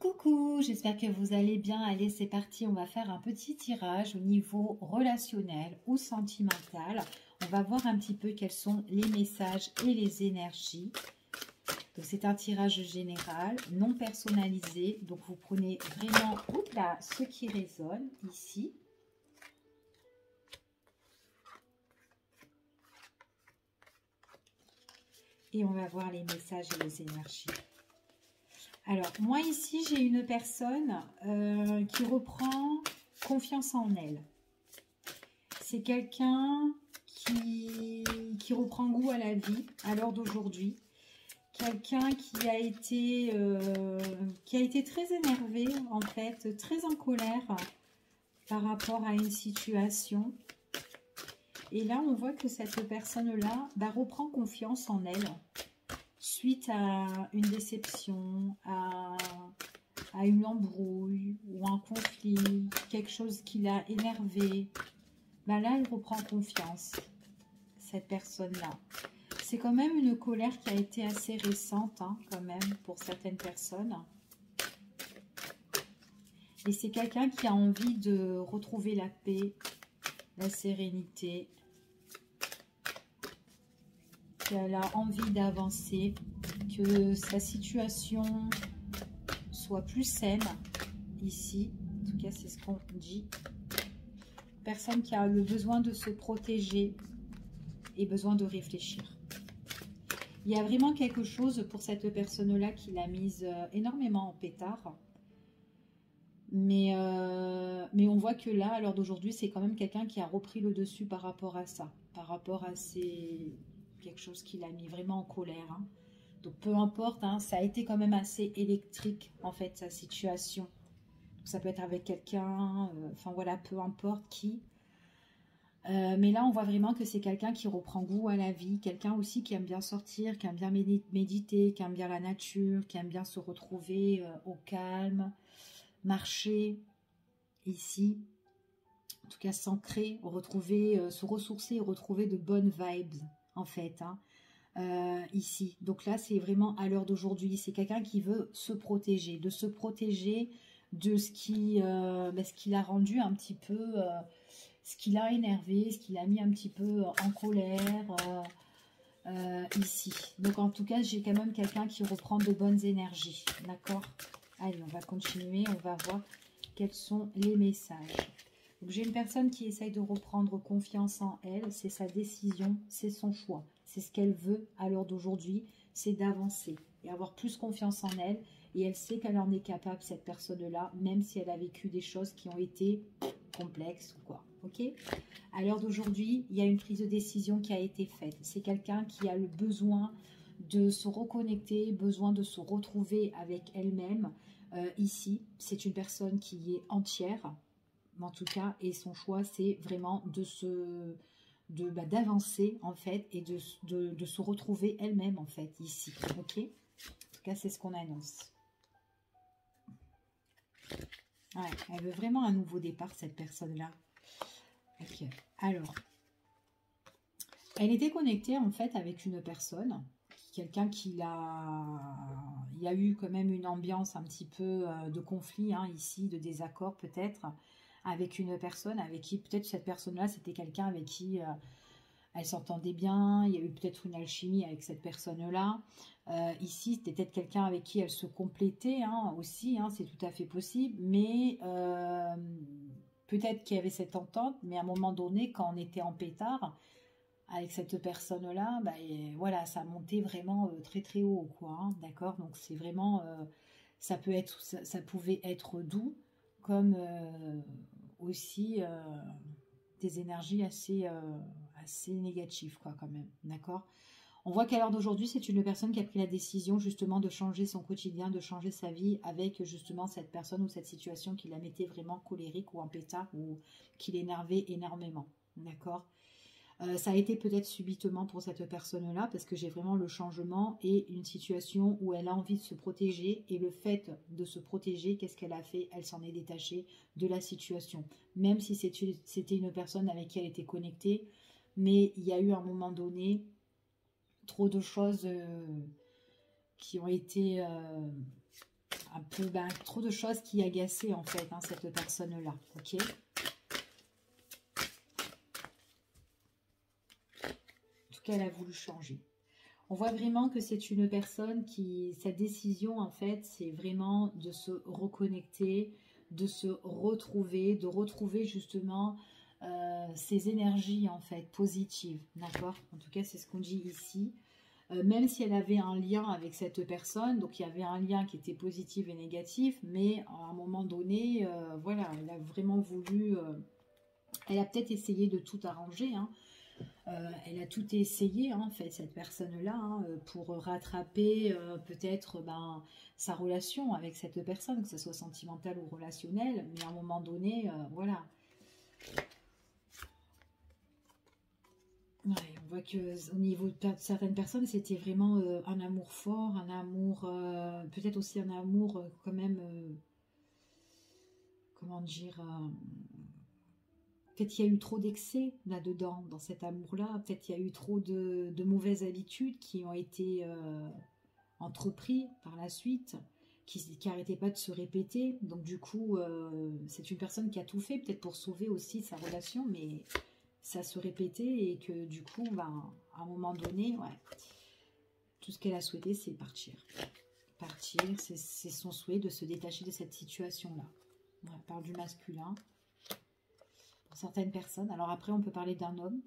Coucou, j'espère que vous allez bien. Allez, c'est parti, on va faire un petit tirage au niveau relationnel ou sentimental. On va voir un petit peu quels sont les messages et les énergies. Donc c'est un tirage général, non personnalisé. Donc vous prenez vraiment ce qui résonne ici. Et on va voir les messages et les énergies. Alors, moi ici, j'ai une personne qui reprend confiance en elle. C'est quelqu'un qui reprend goût à la vie à l'heure d'aujourd'hui. Quelqu'un qui a été très énervé, en fait, très en colère par rapport à une situation. Et là, on voit que cette personne-là reprend confiance en elle. Suite à une déception, à une embrouille ou un conflit, quelque chose qui l'a énervé, là, elle reprend confiance, cette personne-là. C'est quand même une colère qui a été assez récente, hein, quand même, pour certaines personnes. Et c'est quelqu'un qui a envie de retrouver la paix, la sérénité, qu'elle a envie d'avancer, que sa situation soit plus saine ici. En tout cas, c'est ce qu'on dit. Personne qui a le besoin de se protéger et besoin de réfléchir. Il y a vraiment quelque chose pour cette personne-là qui l'a mise énormément en pétard. Mais on voit que là, à l'heure d'aujourd'hui, c'est quand même quelqu'un qui a repris le dessus par rapport à ça. Par rapport à quelque chose qui l'a mis vraiment en colère. Hein. Donc peu importe, hein, ça a été quand même assez électrique en fait sa situation. Donc, ça peut être avec quelqu'un, enfin voilà, peu importe qui. Mais là on voit vraiment que c'est quelqu'un qui reprend goût à la vie, quelqu'un aussi qui aime bien sortir, qui aime bien méditer, qui aime bien la nature, qui aime bien se retrouver au calme, marcher ici. En tout cas s'ancrer, se ressourcer, retrouver de bonnes vibes en fait. Hein. Ici. Donc là, c'est vraiment à l'heure d'aujourd'hui. C'est quelqu'un qui veut se protéger, de se protéger de ce qui l'a rendu un petit peu, ce qui l'a énervé, ce qui l'a mis un petit peu en colère ici. Donc en tout cas, j'ai quand même quelqu'un qui reprend de bonnes énergies. D'accord? Allez, on va continuer, on va voir quels sont les messages. Donc j'ai une personne qui essaye de reprendre confiance en elle, c'est sa décision, c'est son choix. C'est ce qu'elle veut à l'heure d'aujourd'hui, c'est d'avancer et avoir plus confiance en elle. Et elle sait qu'elle en est capable, cette personne-là, même si elle a vécu des choses qui ont été complexes ou quoi. Ok? À l'heure d'aujourd'hui, il y a une prise de décision qui a été faite. C'est quelqu'un qui a le besoin de se reconnecter, besoin de se retrouver avec elle-même. Ici, c'est une personne qui est entière, en tout cas, et son choix, c'est vraiment d'avancer en fait et de se retrouver elle-même en fait ici, ok? En tout cas, c'est ce qu'on annonce. Ouais, elle veut vraiment un nouveau départ, cette personne-là. Ok, alors, elle était connectée en fait avec une personne, quelqu'un il y a eu quand même une ambiance un petit peu de conflit hein, ici, de désaccord peut-être, avec une personne avec qui peut-être cette personne-là, c'était quelqu'un avec qui elle s'entendait bien, il y a eu peut-être une alchimie avec cette personne-là. Ici, c'était peut-être quelqu'un avec qui elle se complétait hein, aussi, hein, c'est tout à fait possible, mais peut-être qu'il y avait cette entente, mais à un moment donné, quand on était en pétard, avec cette personne-là, voilà, ça montait vraiment très très haut, quoi, hein, d'accord? Donc c'est vraiment, ça pouvait être doux, comme aussi des énergies assez négatives, quoi, quand même, d'accord? On voit qu'à l'heure d'aujourd'hui, c'est une personne qui a pris la décision justement de changer son quotidien, de changer sa vie avec justement cette personne ou cette situation qui la mettait vraiment colérique ou en pétard ou qui l'énervait énormément, d'accord? Ça a été peut-être subitement pour cette personne-là parce que j'ai vraiment le changement et une situation où elle a envie de se protéger et le fait de se protéger, qu'est-ce qu'elle a fait? Elle s'en est détachée de la situation. Même si c'était une personne avec qui elle était connectée, mais il y a eu un moment donné trop de choses qui ont été un trop de choses qui agaçaient en fait, hein, cette personne-là. Ok. En tout cas, elle a voulu changer. On voit vraiment que c'est une personne qui, sa décision en fait, c'est vraiment de se reconnecter, de se retrouver, de retrouver justement ses énergies en fait positives, d'accord? En tout cas, c'est ce qu'on dit ici. Même si elle avait un lien avec cette personne, donc il y avait un lien qui était positif et négatif, mais à un moment donné, voilà, elle a vraiment voulu, elle a peut-être essayé de tout arranger, hein. Elle a tout essayé, hein, en fait, cette personne-là, hein, pour rattraper peut-être sa relation avec cette personne, que ce soit sentimentale ou relationnelle, mais à un moment donné, voilà. Ouais, on voit que au niveau de certaines personnes, c'était vraiment un amour fort, un amour, peut-être aussi un amour quand même, comment dire, peut-être il y a eu trop d'excès là-dedans, dans cet amour-là, peut-être il y a eu trop de mauvaises habitudes qui ont été entrepris par la suite, qui n'arrêtaient pas de se répéter, donc du coup, c'est une personne qui a tout fait, peut-être pour sauver aussi sa relation, mais ça se répétait et que du coup, à un moment donné, ouais, tout ce qu'elle a souhaité, c'est partir. Partir, c'est son souhait de se détacher de cette situation-là. Ouais, on parle du masculin. Pour certaines personnes. Alors après, on peut parler d'un homme.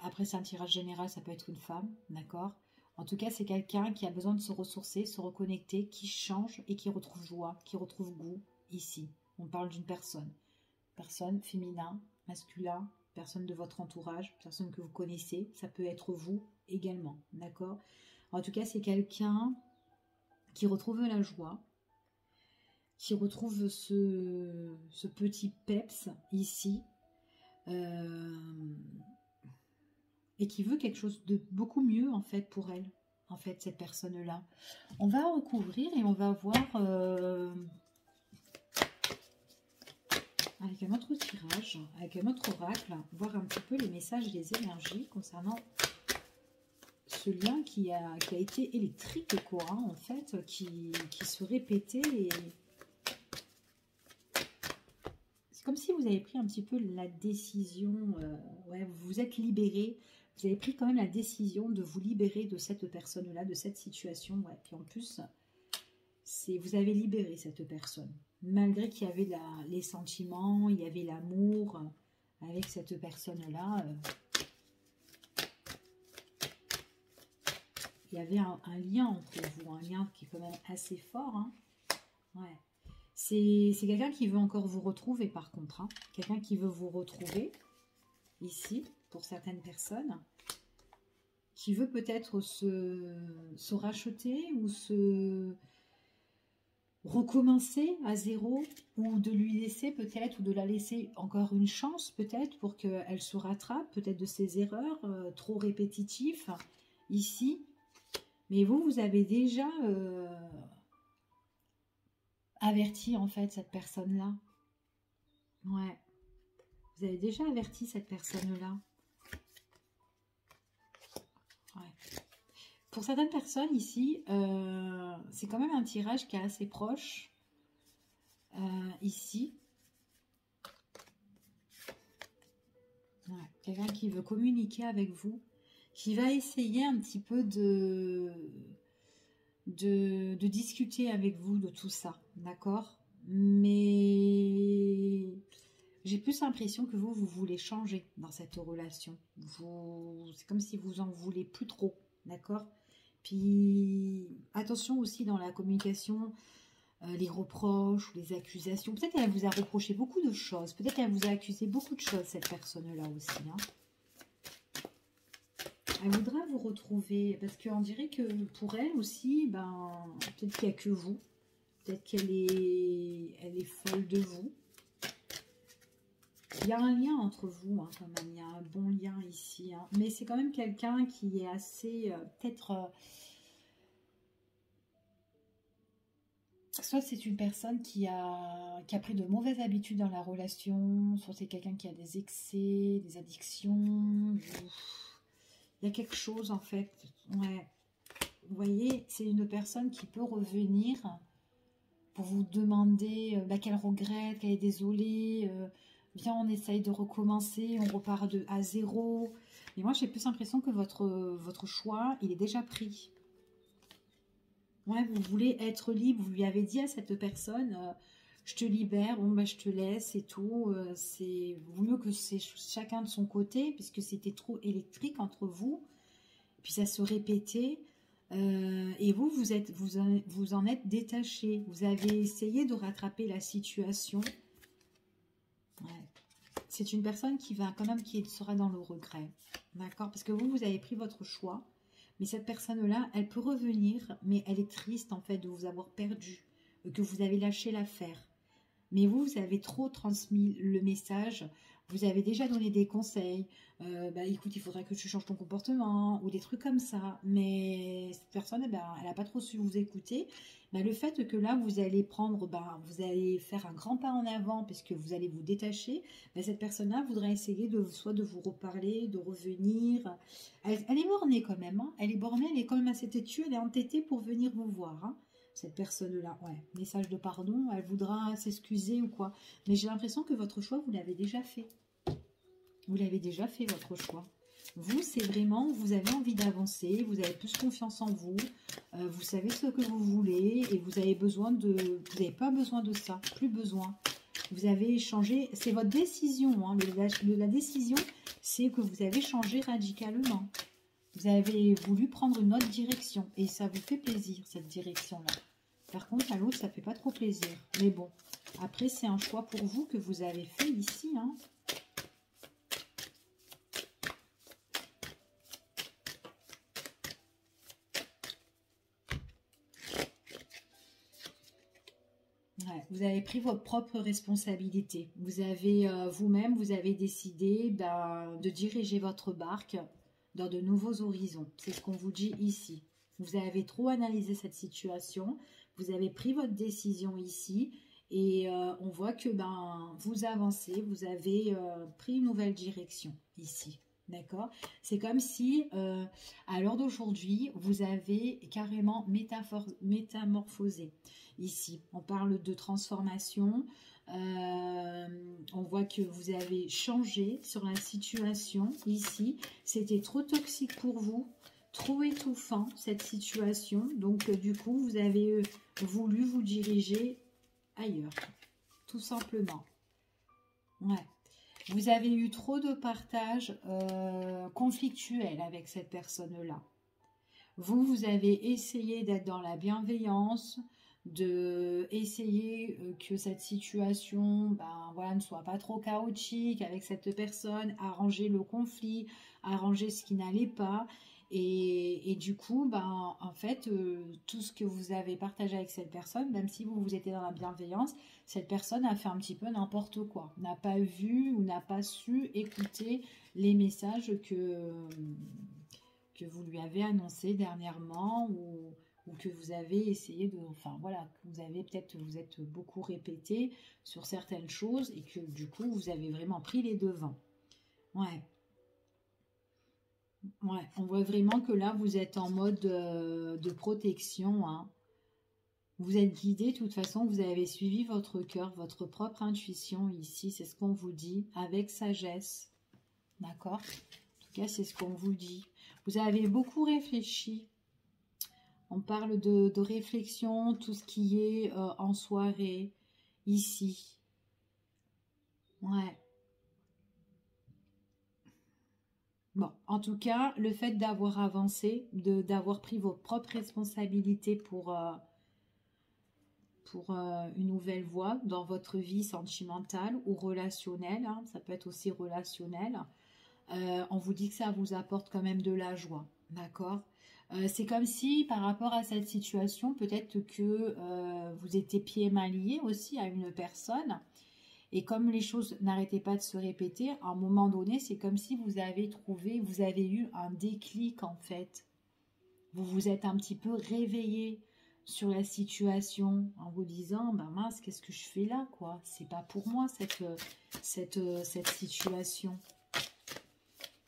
Après, c'est un tirage général, ça peut être une femme, d'accord? En tout cas, c'est quelqu'un qui a besoin de se ressourcer, se reconnecter, qui change et qui retrouve joie, qui retrouve goût ici. On parle d'une personne. Personne, féminin, masculin, personne de votre entourage, personne que vous connaissez, ça peut être vous également, d'accord? En tout cas, c'est quelqu'un qui retrouve la joie, qui retrouve ce petit peps ici, et qui veut quelque chose de beaucoup mieux en fait pour elle, en fait, cette personne-là. On va recouvrir et on va voir avec un autre tirage, avec un autre oracle, voir un petit peu les messages des énergies concernant ce lien qui a été électrique, quoi, hein, en fait, qui se répétait. Et c'est comme si vous avez pris un petit peu la décision, ouais, vous vous êtes libéré, vous avez pris quand même la décision de vous libérer de cette personne-là, de cette situation, ouais. Puis en plus, vous avez libéré cette personne. Malgré qu'il y avait les sentiments, il y avait l'amour avec cette personne-là. Il y avait un lien entre vous, un lien qui est quand même assez fort. Hein. Ouais. C'est quelqu'un qui veut encore vous retrouver par contre. Hein. Quelqu'un qui veut vous retrouver, ici, pour certaines personnes. Qui veut peut-être se racheter ou se recommencer à zéro, ou de lui laisser peut-être, ou de la laisser encore une chance peut-être pour qu'elle se rattrape peut-être de ses erreurs trop répétitives ici. Mais vous avez déjà averti en fait cette personne-là. Ouais. Vous avez déjà averti cette personne-là. Ouais. Pour certaines personnes ici, c'est quand même un tirage qui est assez proche. Ici. Ouais. Quelqu'un qui veut communiquer avec vous, qui va essayer un petit peu de discuter avec vous de tout ça, d'accord? Mais j'ai plus l'impression que vous voulez changer dans cette relation. C'est comme si vous en voulez plus trop, d'accord? Puis attention aussi dans la communication, les reproches, les accusations. Peut-être qu'elle vous a reproché beaucoup de choses. Peut-être qu'elle vous a accusé beaucoup de choses, cette personne-là aussi. Hein. Elle voudra vous retrouver, parce qu'on dirait que pour elle aussi, peut-être qu'il n'y a que vous. Peut-être qu'elle est folle de vous. Il y a un lien entre vous, hein, quand même. Il y a un bon lien ici. Hein. Mais c'est quand même quelqu'un qui est assez, peut-être... soit c'est une personne qui a pris de mauvaises habitudes dans la relation, soit c'est quelqu'un qui a des excès, des addictions. Il y a quelque chose en fait. Ouais. Vous voyez, c'est une personne qui peut revenir pour vous demander qu'elle regrette, qu'elle est désolée, viens on essaye de recommencer, on repart à zéro. Et moi j'ai plus l'impression que votre choix, il est déjà pris. Ouais, vous voulez être libre, vous lui avez dit à cette personne, je te libère, bon je te laisse et tout. C'est vaut mieux que c'est chacun de son côté, puisque c'était trop électrique entre vous. Puis ça se répétait. Et vous en êtes détaché. Vous avez essayé de rattraper la situation. Ouais. C'est une personne qui va quand même qui sera dans le regret. D'accord? Parce que vous avez pris votre choix. Mais cette personne-là, elle peut revenir, mais elle est triste en fait de vous avoir perdu, que vous avez lâché l'affaire. Mais vous avez trop transmis le message. Vous avez déjà donné des conseils. Écoute, il faudrait que tu changes ton comportement ou des trucs comme ça. Mais cette personne, elle n'a pas trop su vous écouter. Le fait que là, vous allez prendre, vous allez faire un grand pas en avant puisque vous allez vous détacher. Cette personne-là voudra essayer soit de vous reparler, de revenir. Elle est bornée quand même. Hein. Elle est bornée, elle est quand même assez têtue. Elle est entêtée pour venir vous voir. Hein. Cette personne-là, ouais, message de pardon, elle voudra s'excuser ou quoi. Mais j'ai l'impression que votre choix, vous l'avez déjà fait. Vous l'avez déjà fait, votre choix. Vous, c'est vraiment, vous avez envie d'avancer, vous avez plus confiance en vous, vous savez ce que vous voulez et vous avez besoin de... Vous n'avez pas besoin de ça, plus besoin. Vous avez changé, c'est votre décision. Hein, la décision, c'est que vous avez changé radicalement. Vous avez voulu prendre une autre direction et ça vous fait plaisir, cette direction-là. Par contre, à l'autre, ça ne fait pas trop plaisir. Mais bon, après, c'est un choix pour vous que vous avez fait ici. Hein. Ouais, vous avez pris votre propre responsabilité. Vous avez vous-même, vous avez décidé de diriger votre barque dans de nouveaux horizons. C'est ce qu'on vous dit ici. Vous avez trop analysé cette situation, vous avez pris votre décision ici et on voit que vous avancez, vous avez pris une nouvelle direction ici. D'accord? C'est comme si, à l'heure d'aujourd'hui, vous avez carrément métamorphosé. Ici, on parle de transformation. On voit que vous avez changé sur la situation ici. C'était trop toxique pour vous, trop étouffant cette situation. Donc, du coup, vous avez voulu vous diriger ailleurs, tout simplement. Ouais. Vous avez eu trop de partages conflictuels avec cette personne-là. Vous avez essayé d'être dans la bienveillance, essayer que cette situation ne soit pas trop chaotique avec cette personne, arranger le conflit, arranger ce qui n'allait pas. Et du coup, en fait, tout ce que vous avez partagé avec cette personne, même si vous étiez dans la bienveillance, cette personne a fait un petit peu n'importe quoi. N'a pas vu ou n'a pas su écouter les messages que vous lui avez annoncés dernièrement ou que vous avez essayé de... Enfin, voilà, que vous avez peut-être, vous êtes beaucoup répété sur certaines choses et que du coup, vous avez vraiment pris les devants. Ouais. Ouais, on voit vraiment que là, vous êtes en mode de protection. Hein. Vous êtes guidé, de toute façon, vous avez suivi votre cœur, votre propre intuition ici. C'est ce qu'on vous dit, avec sagesse. D'accord? En tout cas, c'est ce qu'on vous dit. Vous avez beaucoup réfléchi. On parle de réflexion, tout ce qui est en soirée, ici. Ouais. Bon, en tout cas, le fait d'avoir avancé, d'avoir pris vos propres responsabilités pour une nouvelle voie dans votre vie sentimentale ou relationnelle, hein, ça peut être aussi relationnel, on vous dit que ça vous apporte quand même de la joie, d'accord? C'est comme si par rapport à cette situation, peut-être que vous étiez pieds et mains liés aussi à une personne. Et comme les choses n'arrêtaient pas de se répéter, à un moment donné, c'est comme si vous avez eu un déclic en fait. Vous vous êtes un petit peu réveillé sur la situation en vous disant, mince, qu'est-ce que je fais là, quoi? C'est pas pour moi cette situation.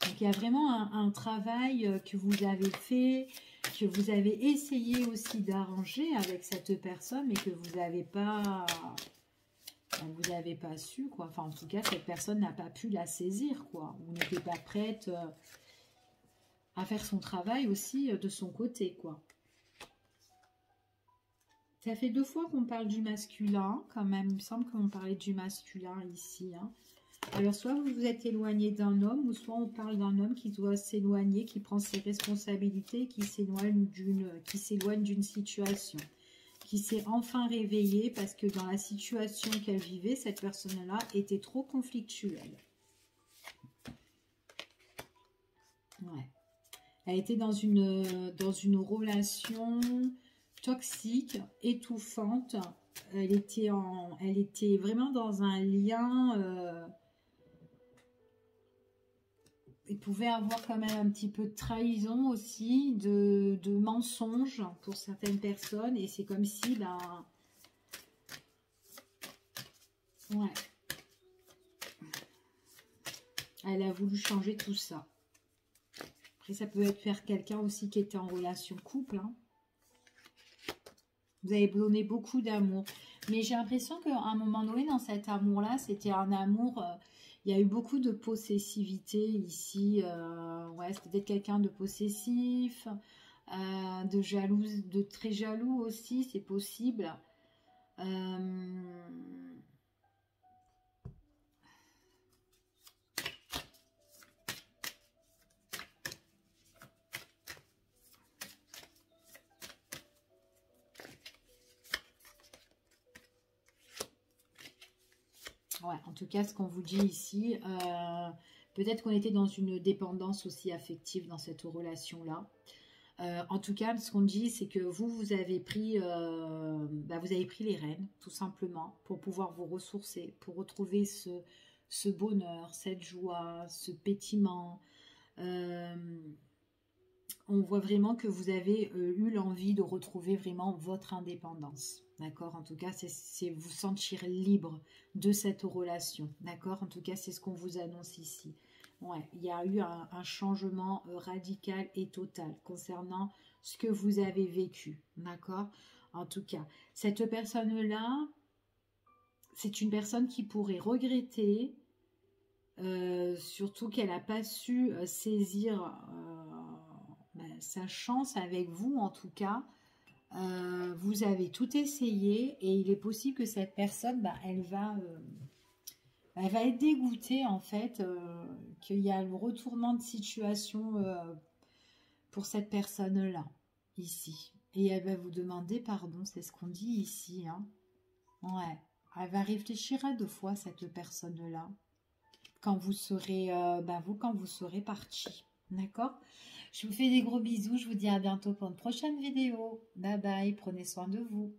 Donc il y a vraiment un travail que vous avez fait, que vous avez essayé aussi d'arranger avec cette personne, mais que vous n'avez pas su, quoi. Enfin, en tout cas, cette personne n'a pas pu la saisir, quoi. Ou n'était pas prête à faire son travail aussi de son côté, quoi. Ça fait 2 fois qu'on parle du masculin, quand même. Il me semble qu'on parlait du masculin ici, hein. Alors, soit vous vous êtes éloigné d'un homme, ou soit on parle d'un homme qui doit s'éloigner, qui prend ses responsabilités, qui s'éloigne d'une situation, qui s'est enfin réveillée parce que dans la situation qu'elle vivait, cette personne-là était trop conflictuelle. Ouais. Elle était dans une relation toxique, étouffante. Elle était vraiment dans un lien... il pouvait avoir quand même un petit peu de trahison aussi, de mensonges pour certaines personnes. Et c'est comme si, ben... Ouais. Elle a voulu changer tout ça. Après, ça peut être faire quelqu'un aussi qui était en relation couple, hein. Vous avez donné beaucoup d'amour. Mais j'ai l'impression qu'à un moment donné, dans cet amour-là, c'était un amour... il y a eu beaucoup de possessivité ici. Ouais, c'était peut-être quelqu'un de possessif, de jalouse, de très jaloux aussi, c'est possible. Ouais, en tout cas, ce qu'on vous dit ici, peut-être qu'on était dans une dépendance aussi affective dans cette relation-là. En tout cas, ce qu'on dit, c'est que vous avez pris les rênes, tout simplement, pour pouvoir vous ressourcer, pour retrouver ce bonheur, cette joie, ce pétillement. On voit vraiment que vous avez eu l'envie de retrouver vraiment votre indépendance. D'accord? En tout cas, c'est vous sentir libre de cette relation. D'accord? En tout cas, c'est ce qu'on vous annonce ici. Ouais, il y a eu un changement radical et total concernant ce que vous avez vécu. D'accord? En tout cas, cette personne-là, c'est une personne qui pourrait regretter, surtout qu'elle n'a pas su saisir sa chance avec vous, en tout cas. Vous avez tout essayé et il est possible que cette personne, elle va être dégoûtée en fait, qu'il y a le retournement de situation pour cette personne-là, ici. Et elle va vous demander pardon, c'est ce qu'on dit ici. Hein. Ouais, elle va réfléchir à 2 fois, cette personne-là, quand vous serez, quand vous serez parti. D'accord? Je vous fais des gros bisous, je vous dis à bientôt pour une prochaine vidéo. Bye bye, prenez soin de vous.